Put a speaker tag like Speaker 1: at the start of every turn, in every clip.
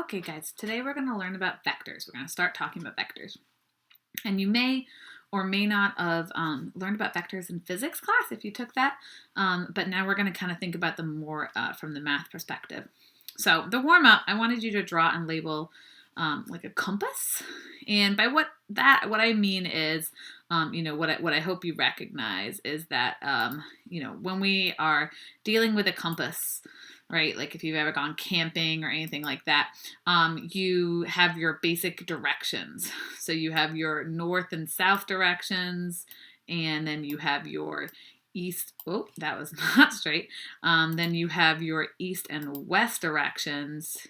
Speaker 1: Okay, guys, today we're going to learn about vectors. We're going to start talking about vectors. And you may or may not have learned about vectors in physics class if you took that, but now we're going to kind of think about them more from the math perspective. So the warm-up, I wanted you to draw and label like a compass. And by what I mean is, what I hope you recognize is that, when we are dealing with a compass, right? Like if you've ever gone camping or anything like that, you have your basic directions. So you have your north and south directions, and then you have your east. Oh, that was not straight. Then you have your east and west directions.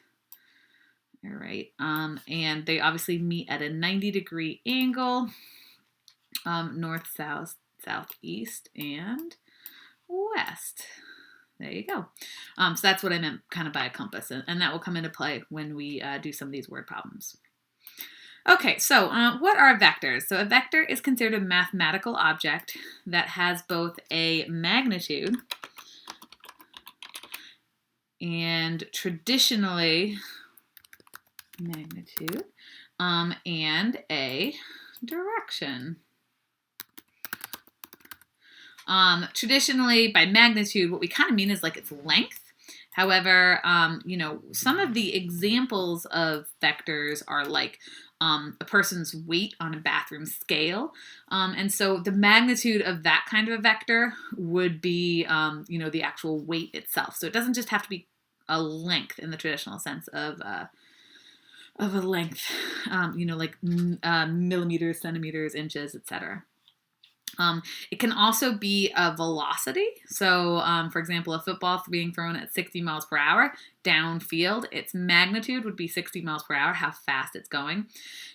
Speaker 1: All right. And they obviously meet at a 90-degree angle. North, south, southeast, and west. There you go. So that's what I meant kind of by a compass, and that will come into play when we do some of these word problems. Okay, so what are vectors? So a vector is considered a mathematical object that has both a magnitude and traditionally magnitude and a direction. Traditionally, by magnitude, what we kind of mean is like its length. However, some of the examples of vectors are like a person's weight on a bathroom scale. And so the magnitude of that kind of a vector would be, the actual weight itself. So it doesn't just have to be a length in the traditional sense of a length, like millimeters, centimeters, inches, etc. It can also be a velocity. So, for example, a football being thrown at 60 miles per hour downfield, its magnitude would be 60 miles per hour, how fast it's going.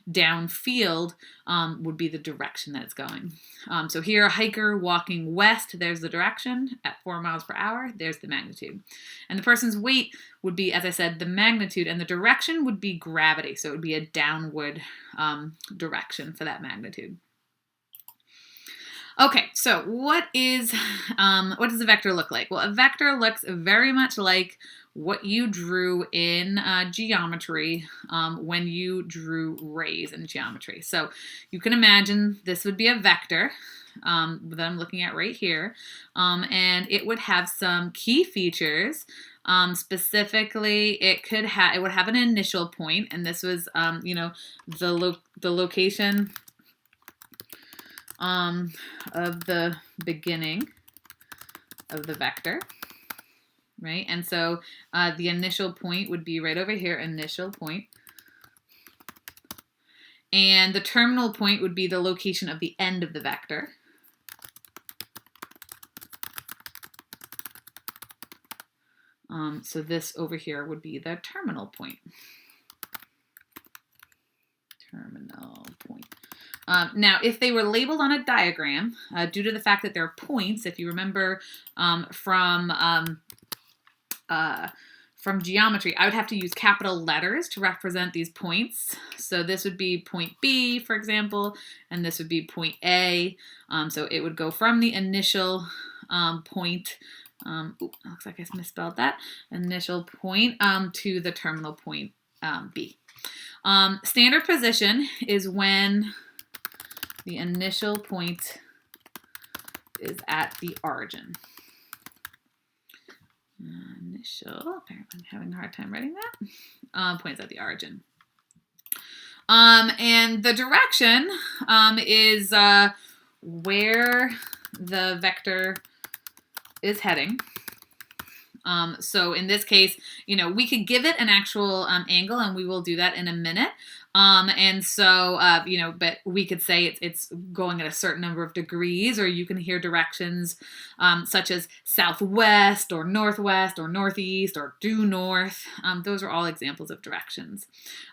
Speaker 1: Downfield would be the direction that it's going. So here, a hiker walking west, there's the direction at 4 miles per hour, there's the magnitude. And the person's weight would be, as I said, the magnitude, and the direction would be gravity. So it would be a downward direction for that magnitude. Okay, so what does a vector look like? Well, a vector looks very much like what you drew in geometry when you drew rays in geometry. So you can imagine this would be a vector that I'm looking at right here, and it would have some key features. Specifically, it would have an initial point, and this was the location of the beginning of the vector, right? And so the initial point would be right over here, initial point. And the terminal point would be the location of the end of the vector. So this over here would be the terminal point. Terminal point. Now, if they were labeled on a diagram, due to the fact that they're points, if you remember from geometry, I would have to use capital letters to represent these points. So this would be point B, for example, and this would be point A. So it would go from the initial point, looks like I misspelled that, initial point to the terminal point B. Standard position is when the initial point is at the origin. I'm having a hard time writing that. Points at the origin. And the direction is where the vector is heading. So in this case, we could give it an actual angle, and we will do that in a minute. And so, but we could say it's going at a certain number of degrees, or you can hear directions such as southwest or northwest or northeast or due north. Those are all examples of directions.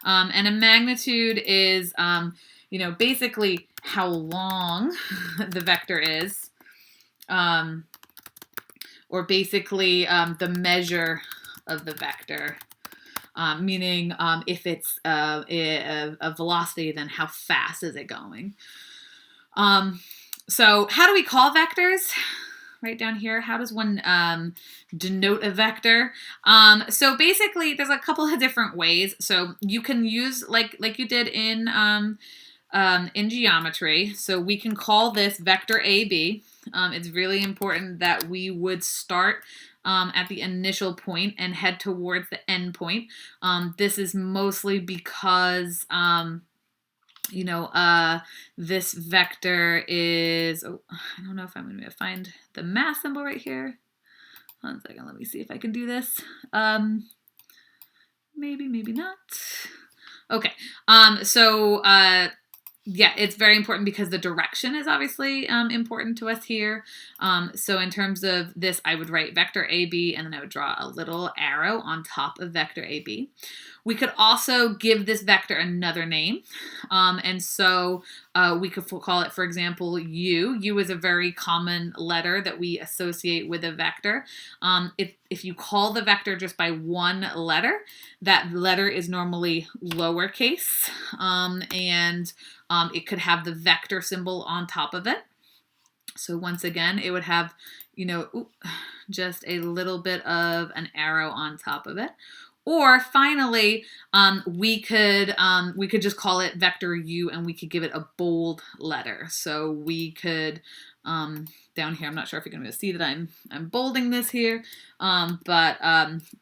Speaker 1: And a magnitude is, basically how long the vector is, or basically the measure of the vector. Meaning if it's a velocity, then how fast is it going? So how do we call vectors? right down here. How does one denote a vector? So basically, there's a couple of different ways. So you can use, like you did in geometry. So we can call this vector AB. It's really important that we would start at the initial point and head towards the end point. This is mostly because this vector is, I don't know if I'm going to find the math symbol right here. One second, let me see if I can do this. Maybe not. Okay, yeah, it's very important because the direction is obviously important to us here. So in terms of this, I would write vector AB, and then I would draw a little arrow on top of vector AB. We could also give this vector another name. And so we could call it, for example, U. U is a very common letter that we associate with a vector. If you call the vector just by one letter, that letter is normally lowercase. It could have the vector symbol on top of it. So once again, it would have, just a little bit of an arrow on top of it. Or finally, we could just call it vector U, and we could give it a bold letter. So we could, down here, I'm not sure if you're going to see that I'm bolding this here, but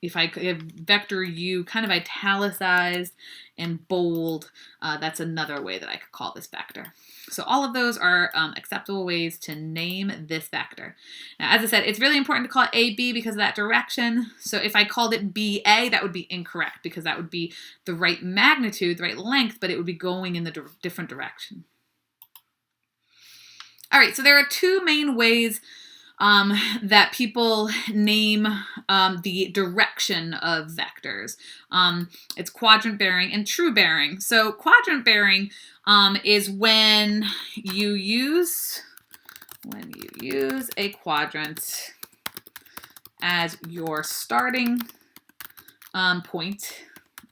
Speaker 1: if I could have vector U kind of italicized and bold, that's another way that I could call this vector. So all of those are acceptable ways to name this vector. Now, as I said, it's really important to call it AB because of that direction. So if I called it BA, that would be incorrect because that would be the right magnitude, the right length, but it would be going in the different direction. All right, so there are two main ways that people name the direction of vectors. It's quadrant bearing and true bearing. So quadrant bearing is when you use a quadrant as your starting point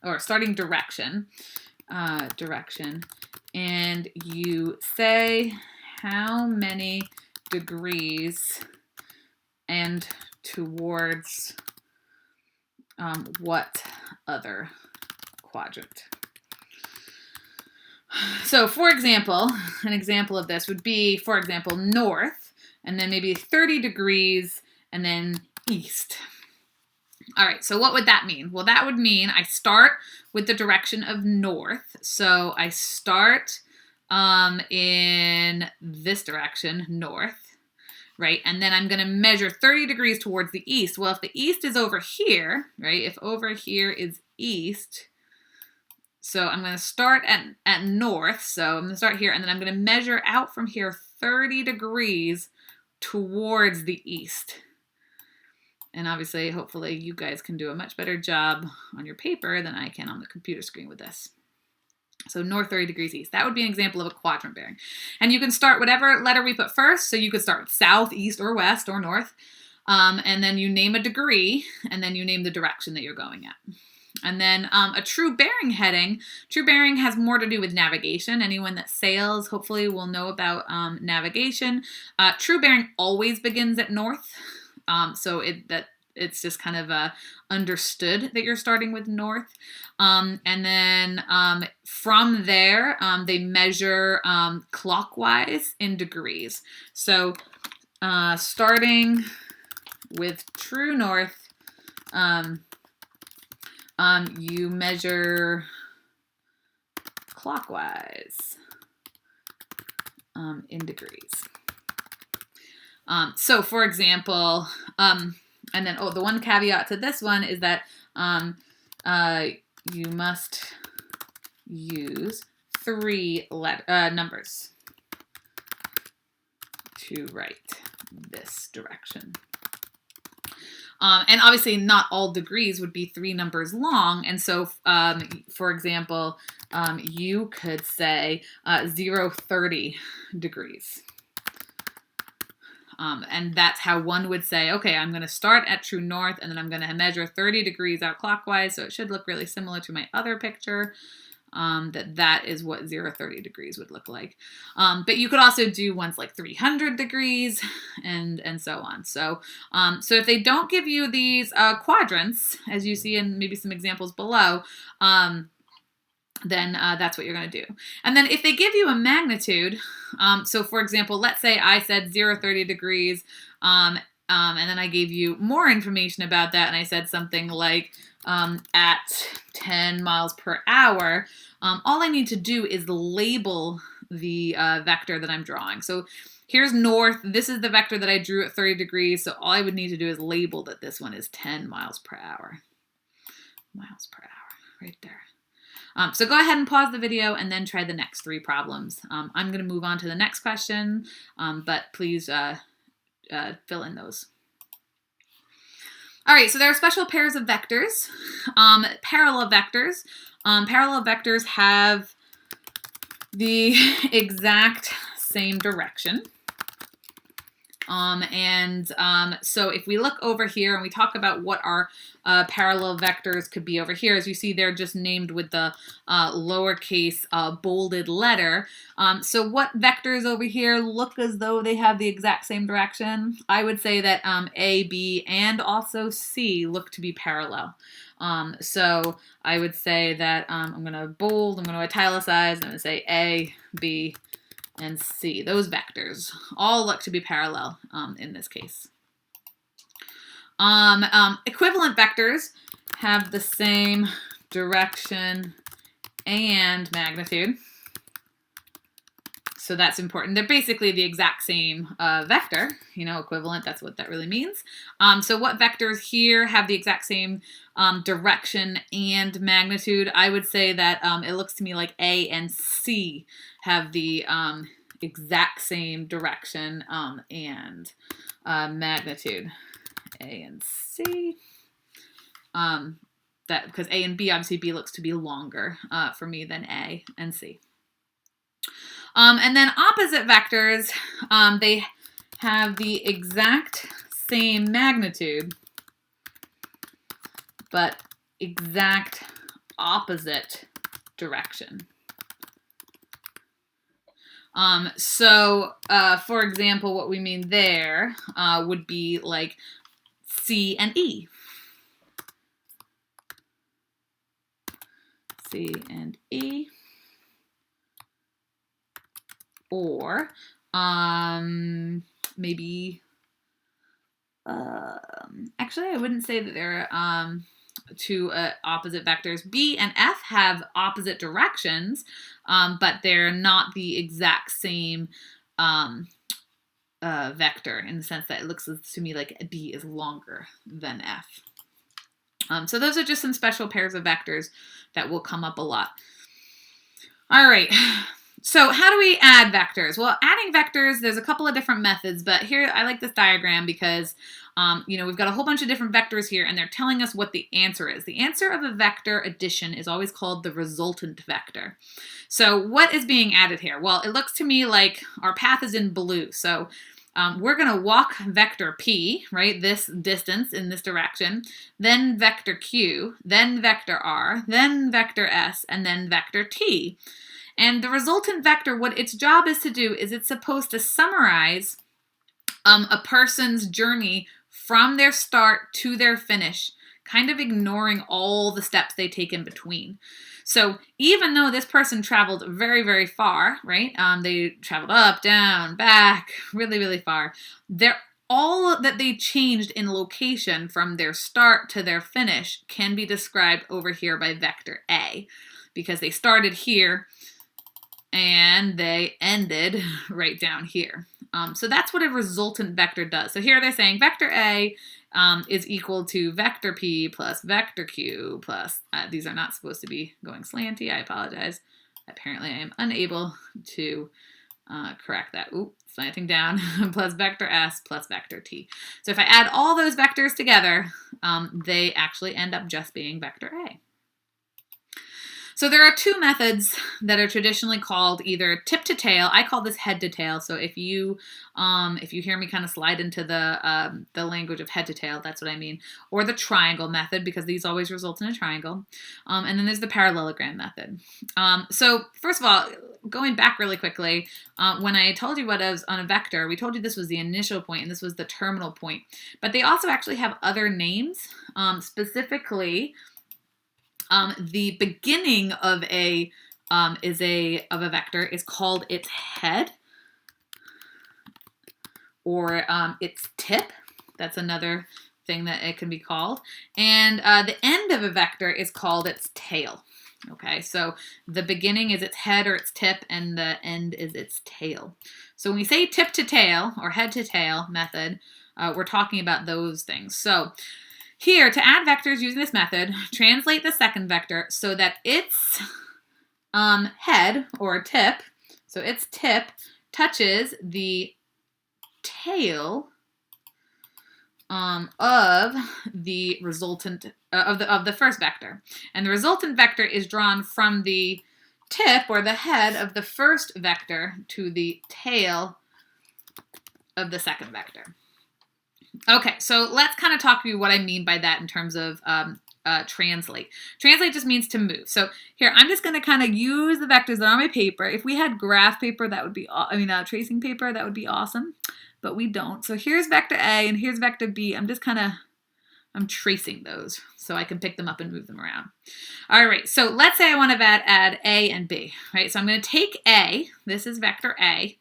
Speaker 1: or starting direction, and you say how many degrees and towards what other quadrant. So for example, an example of this would be, for example, north, and then maybe 30 degrees, and then east. All right, so what would that mean? Well, that would mean I start with the direction of north. So I start in this direction, north, right? And then I'm going to measure 30 degrees towards the east. Well, if the east is over here, right? If over here is east, so I'm going to start at north. So I'm going to start here, and then I'm going to measure out from here 30 degrees towards the east. And obviously, hopefully, you guys can do a much better job on your paper than I can on the computer screen with this. So north 30 degrees east. That would be an example of a quadrant bearing. And you can start whatever letter we put first. So you could start with south, east, or west, or north. And then you name a degree, and then you name the direction that you're going at. And then a true bearing heading. True bearing has more to do with navigation. Anyone that sails hopefully will know about navigation. True bearing always begins at north. So it's just kind of understood that you're starting with north. And then from there, they measure clockwise in degrees. So starting with true north, you measure clockwise in degrees. So for example, and then, the one caveat to this one is that you must use 3 numbers to write this direction. And obviously not all degrees would be 3 numbers long. And so, for example, you could say 0-30 degrees. And that's how one would say, okay, I'm going to start at true north, and then I'm going to measure 30 degrees out clockwise. So it should look really similar to my other picture. that is what 0, 30 degrees would look like. But you could also do ones like 300 degrees and so on. So, so if they don't give you these quadrants, as you see in maybe some examples below, then that's what you're going to do. And then if they give you a magnitude, so for example, let's say I said 0, 30 degrees, and then I gave you more information about that, and I said something like at 10 miles per hour, all I need to do is label the vector that I'm drawing. So here's north. This is the vector that I drew at 30 degrees, so all I would need to do is label that this one is 10 miles per hour. Miles per hour, right there. So go ahead and pause the video and then try the next 3 problems. I'm going to move on to the next question, but please fill in those. All right, so there are special pairs of vectors, parallel vectors. Parallel vectors have the exact same direction. So if we look over here and we talk about what our parallel vectors could be over here, as you see, they're just named with the lowercase bolded letter. So what vectors over here look as though they have the exact same direction? I would say that A, B, and also C look to be parallel. So I would say that I'm going to bold, I'm going to italicize, I'm going to say A, B, and C. Those vectors all look to be parallel in this case. Equivalent vectors have the same direction and magnitude. So that's important. They're basically the exact same vector, equivalent, that's what that really means. So what vectors here have the exact same direction and magnitude? I would say that it looks to me like A and C have the exact same direction and magnitude. A and C. That because A and B, obviously B looks to be longer for me than A and C. And then opposite vectors, they have the exact same magnitude, but exact opposite direction. For example, what we mean there would be like C and E. C and E. Or maybe, actually I wouldn't say that they're two opposite vectors. B and F have opposite directions, but they're not the exact same vector in the sense that it looks to me like B is longer than F. So those are just some special pairs of vectors that will come up a lot. All right. So how do we add vectors? Well, adding vectors, there's a couple of different methods, but here I like this diagram because, we've got a whole bunch of different vectors here and they're telling us what the answer is. The answer of a vector addition is always called the resultant vector. So what is being added here? Well, it looks to me like our path is in blue. So we're going to walk vector P, right, this distance in this direction, then vector Q, then vector R, then vector S, and then vector T. And the resultant vector, what its job is to do is it's supposed to summarize a person's journey from their start to their finish, kind of ignoring all the steps they take in between. So even though this person traveled very, very far, right? They traveled up, down, back, really, really far. All that they changed in location from their start to their finish can be described over here by vector A, because they started here and they ended right down here. So that's what a resultant vector does. So here they're saying vector A is equal to vector P plus vector Q plus, these are not supposed to be going slanty, I apologize. Apparently I am unable to correct that. Ooh, slanting down, plus vector S plus vector T. So if I add all those vectors together, they actually end up just being vector A. So there are two methods that are traditionally called either tip to tail. I call this head to tail. So if you hear me kind of slide into the language of head to tail, that's what I mean. Or the triangle method, because these always result in a triangle. And then there's the parallelogram method. So first of all, going back really quickly, when I told you what is on a vector, we told you this was the initial point and this was the terminal point. But they also actually have other names, specifically. The beginning of a vector is called its head or its tip. That's another thing that it can be called. And the end of a vector is called its tail. Okay, so the beginning is its head or its tip, and the end is its tail. So when we say tip to tail or head to tail method, we're talking about those things. So here, to add vectors using this method, translate the second vector so that its head or tip, so its tip touches the tail of the resultant of the first vector, and the resultant vector is drawn from the tip or the head of the first vector to the tail of the second vector. Okay, so let's kind of talk through what I mean by that in terms of translate. Translate just means to move. So here, I'm just going to kind of use the vectors that are on my paper. If we had graph paper, that would be, tracing paper, that would be awesome, but we don't. So here's vector A and here's vector B. I'm tracing those so I can pick them up and move them around. All right, so let's say I want to add A and B, right? So I'm going to take A, this is vector A,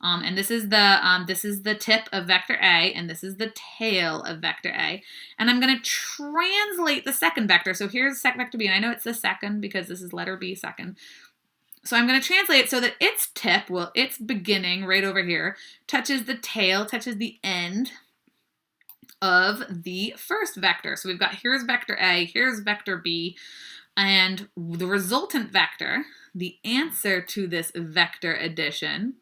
Speaker 1: and this is the tip of vector A, and this is the tail of vector A. And I'm going to translate the second vector. So here's vector B, and I know it's the second because this is letter B, second. So I'm going to translate it so that its tip, its beginning right over here, touches the tail, touches the end of the first vector. So we've got here's vector A, here's vector B, and the resultant vector, the answer to this vector addition,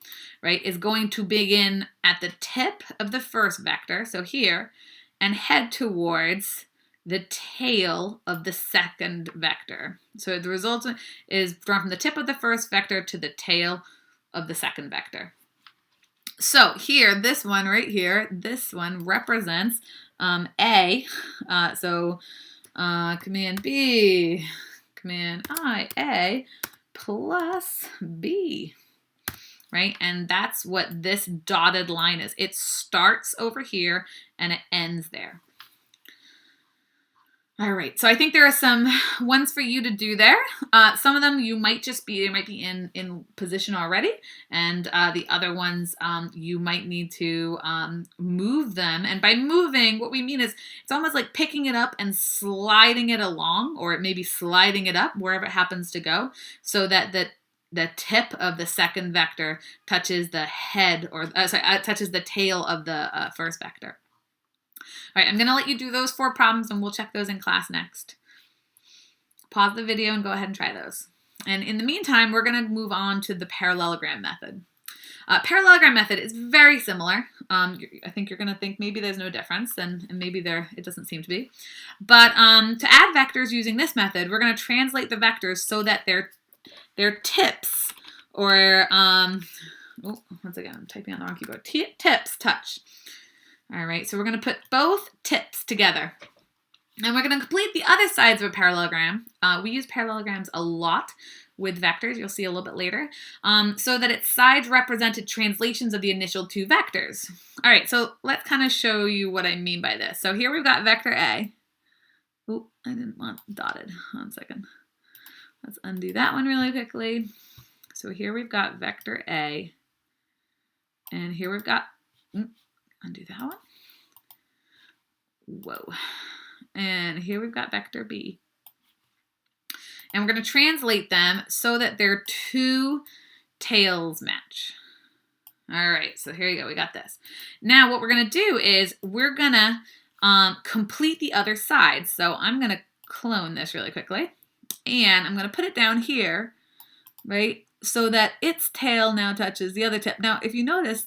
Speaker 1: right, is going to begin at the tip of the first vector, so here, and head towards the tail of the second vector. So the resultant is drawn from the tip of the first vector to the tail of the second vector. So here, this one right here, this one represents A. Command B, Command I, A plus B, right? And that's what this dotted line is. It starts over here and it ends there. All right, so I think there are some ones for you to do there. Some of them you might be in position already, and the other ones you might need to move them. And by moving, what we mean is it's almost like picking it up and sliding it along, or maybe sliding it up wherever it happens to go, so that the tip of the second vector touches the head, or touches the tail of the first vector. All right, I'm going to let you do those 4 problems, and we'll check those in class next. Pause the video and go ahead and try those. And in the meantime, we're going to move on to the parallelogram method. Parallelogram method is very similar. I think you're going to think maybe there's no difference, and maybe it doesn't seem to be. But to add vectors using this method, we're going to translate the vectors so that their tips, or once again, I'm typing on the wrong keyboard. Tips touch. All right, so we're going to put both tips together. And we're going to complete the other sides of a parallelogram. We use parallelograms a lot with vectors. You'll see a little bit later. So that its sides represented translations of the initial 2 vectors. All right, so let's kind of show you what I mean by this. So here we've got vector A. Oh, I didn't want dotted. 1 second. Let's undo that one really quickly. So here we've got vector A. And here we've got... undo that one. Whoa. And here we've got vector B. And we're going to translate them so that their 2 tails match. All right, so here you go. We got this. Now what we're going to do is we're going to complete the other side. So I'm going to clone this really quickly. And I'm going to put it down here, right, so that its tail now touches the other tip. Now, if you notice,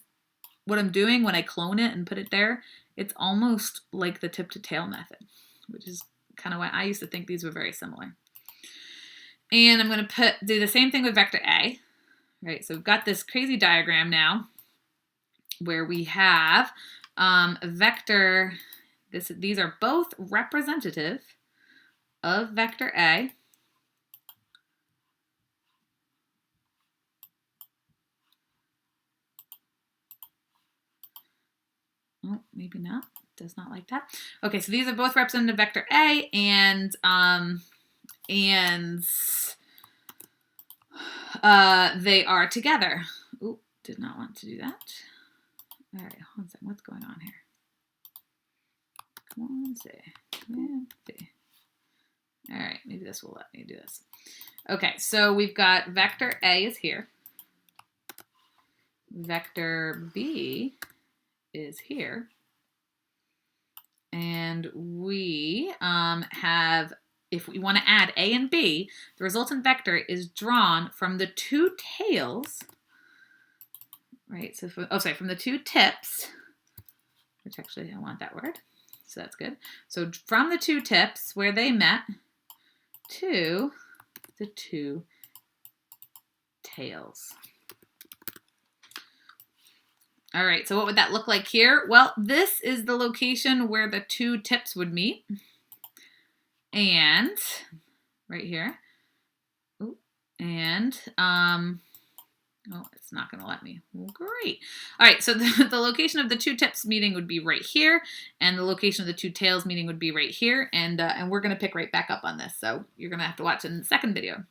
Speaker 1: what I'm doing when I clone it and put it there, it's almost like the tip to tail method, which is kind of why I used to think these were very similar. And I'm going to do the same thing with vector A. Right, so we've got this crazy diagram now where we have a vector. These are both representative of vector A. Oh, maybe not. Does not like that. Okay, so these are both representative vector A, and they are together. Ooh, did not want to do that. All right, hold on a second. What's going on here? Come on, see. All right, maybe this will let me do this. Okay, so we've got vector A is here. Vector B is here. And we have, if we want to add A and B, the resultant vector is drawn from the two tails, right? So, from the two tips, which actually I want that word, so that's good. So from the two tips where they met to the two tails. All right, so what would that look like here? Well, this is the location where the two tips would meet. And right here. Ooh, and, oh, it's not going to let me. Well, great. All right, so the location of the two tips meeting would be right here, and the location of the two tails meeting would be right here, and we're going to pick right back up on this. So you're going to have to watch it in the second video.